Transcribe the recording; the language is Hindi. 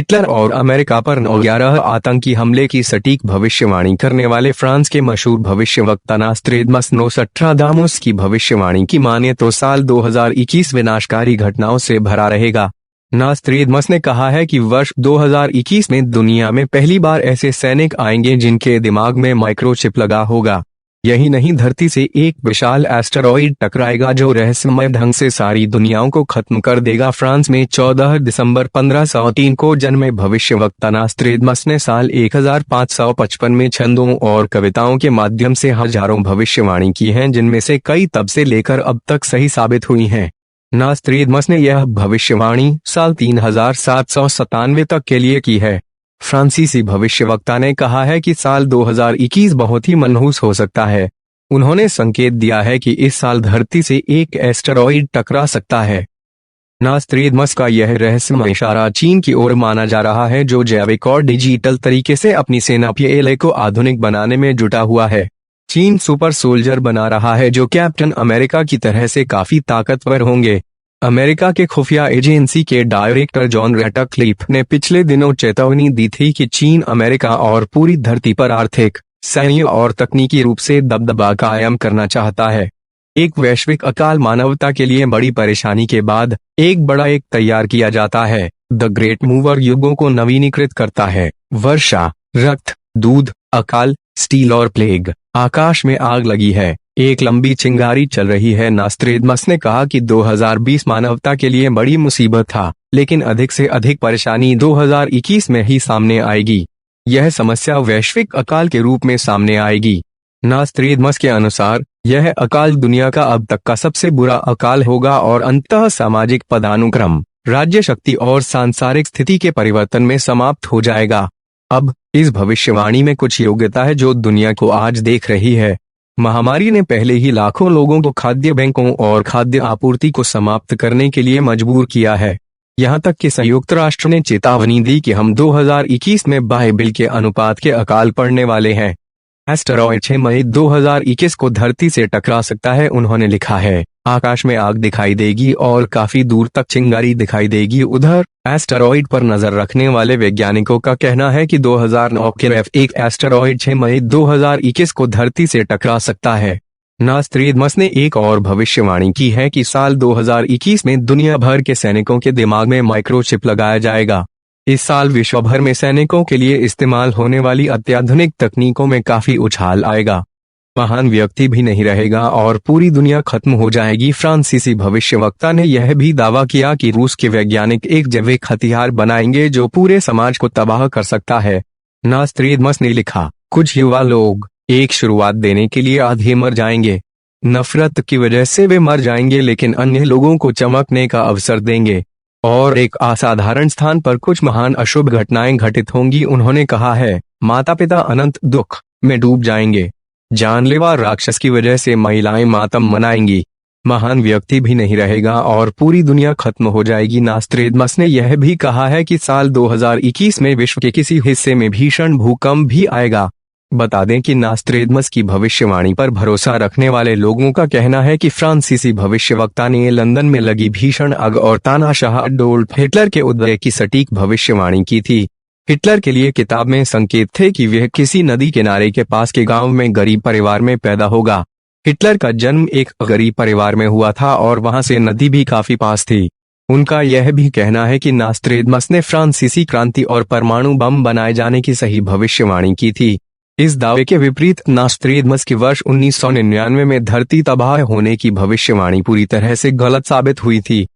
हिटलर और अमेरिका पर 9/11 आतंकी हमले की सटीक भविष्यवाणी करने वाले फ्रांस के मशहूर भविष्यवक्ता नास्त्रेदमस नोस्ट्राडामुस की भविष्यवाणी की माने तो साल 2021 विनाशकारी घटनाओं से भरा रहेगा। नास्त्रेदमस ने कहा है कि वर्ष 2021 में दुनिया में पहली बार ऐसे सैनिक आएंगे जिनके दिमाग में माइक्रोचिप लगा होगा। यही नहीं, धरती से एक विशाल एस्टेरॉइड टकराएगा जो रहस्यमय ढंग से सारी दुनियाओं को खत्म कर देगा। फ्रांस में 14 दिसंबर 1503 को जन्मे भविष्यवक्ता नास्त्रेदमस ने साल 1555 में छंदों और कविताओं के माध्यम से हजारों भविष्यवाणी की हैं, जिनमें से कई तब से लेकर अब तक सही साबित हुई हैं। नास्त्रेदमस ने यह भविष्यवाणी साल 3797 तक के लिए की है। फ्रांसीसी भविष्यवक्ता ने कहा है कि साल 2021 बहुत ही मनहूस हो सकता है। उन्होंने संकेत दिया है कि इस साल धरती से एक एस्टेरॉइड टकरा सकता है। नास्त्रेदमस का यह रहस्यमय इशारा चीन की ओर माना जा रहा है, जो जैविक और डिजिटल तरीके से अपनी सेना PLA को आधुनिक बनाने में जुटा हुआ है। चीन सुपर सोल्जर बना रहा है जो कैप्टन अमेरिका की तरह से काफी ताकतवर होंगे। अमेरिका के खुफिया एजेंसी के डायरेक्टर जॉन रैटक्लिफ ने पिछले दिनों चेतावनी दी थी कि चीन अमेरिका और पूरी धरती पर आर्थिक, सैन्य और तकनीकी रूप से दबदबा कायम करना चाहता है। एक वैश्विक अकाल मानवता के लिए बड़ी परेशानी के बाद एक बड़ा एक तैयार किया जाता है। द ग्रेट मूवर युगों को नवीनीकृत करता है। वर्षा, रक्त, दूध, अकाल, स्टील और प्लेग। आकाश में आग लगी है, एक लंबी चिंगारी चल रही है। नास्त्रेदमस ने कहा कि 2020 मानवता के लिए बड़ी मुसीबत था, लेकिन अधिक से अधिक परेशानी 2021 में ही सामने आएगी। यह समस्या वैश्विक अकाल के रूप में सामने आएगी। नास्त्रेदमस के अनुसार यह अकाल दुनिया का अब तक का सबसे बुरा अकाल होगा और अंततः सामाजिक पदानुक्रम, राज्य शक्ति और सांसारिक स्थिति के परिवर्तन में समाप्त हो जाएगा। अब इस भविष्यवाणी में कुछ योग्यता है जो दुनिया को आज देख रही है। महामारी ने पहले ही लाखों लोगों को खाद्य बैंकों और खाद्य आपूर्ति को समाप्त करने के लिए मजबूर किया है। यहां तक कि संयुक्त राष्ट्र ने चेतावनी दी कि हम 2021 में बाइबिल के अनुपात के अकाल पड़ने वाले हैं। एस्टेरॉइड 6 मई 2021 को धरती से टकरा सकता है, उन्होंने लिखा है। आकाश में आग दिखाई देगी और काफी दूर तक चिंगारी दिखाई देगी। उधर एस्टेरॉइड पर नजर रखने वाले वैज्ञानिकों का कहना है कि 2009 के एक एस्टेरॉइड 6 मई 2021 को धरती से टकरा सकता है। नास्त्रेदमस ने एक और भविष्यवाणी की है कि साल 2021 में दुनिया भर के सैनिकों के दिमाग में माइक्रोचिप लगाया जाएगा। इस साल विश्व भर में सैनिकों के लिए इस्तेमाल होने वाली अत्याधुनिक तकनीकों में काफी उछाल आएगा। महान व्यक्ति भी नहीं रहेगा और पूरी दुनिया खत्म हो जाएगी। फ्रांसीसी भविष्यवक्ता ने यह भी दावा किया कि रूस के वैज्ञानिक एक जैविक हथियार बनाएंगे जो पूरे समाज को तबाह कर सकता है। नास्त्रेदमस ने लिखा, कुछ युवा लोग एक शुरुआत देने के लिए आधे मर जाएंगे। नफरत की वजह से वे मर जाएंगे, लेकिन अन्य लोगों को चमकने का अवसर देंगे और एक असाधारण स्थान पर कुछ महान अशुभ घटनाएं घटित होंगी। उन्होंने कहा है, माता पिता अनंत दुख में डूब जाएंगे। जानलेवा राक्षस की वजह से महिलाएं मातम मनाएंगी। महान व्यक्ति भी नहीं रहेगा और पूरी दुनिया खत्म हो जाएगी। नास्त्रेदमस ने यह भी कहा है कि साल 2021 में विश्व के किसी हिस्से में भीषण भूकंप भी आएगा। बता दें कि नास्त्रेदमस की भविष्यवाणी पर भरोसा रखने वाले लोगों का कहना है कि फ्रांसीसी भविष्यवक्ता ने लंदन में लगी भीषण आग और तानाशाह अडोल्फ हिटलर के उदय की सटीक भविष्यवाणी की थी। हिटलर के लिए किताब में संकेत थे कि वह किसी नदी किनारे के पास के गांव में गरीब परिवार में पैदा होगा। हिटलर का जन्म एक गरीब परिवार में हुआ था और वहां से नदी भी काफी पास थी। उनका यह भी कहना है कि नास्त्रेदमस ने फ्रांसीसी क्रांति और परमाणु बम बनाए जाने की सही भविष्यवाणी की थी। इस दावे के विपरीत नास्त्रेदमस की वर्ष 1999 में धरती तबाह होने की भविष्यवाणी पूरी तरह से गलत साबित हुई थी।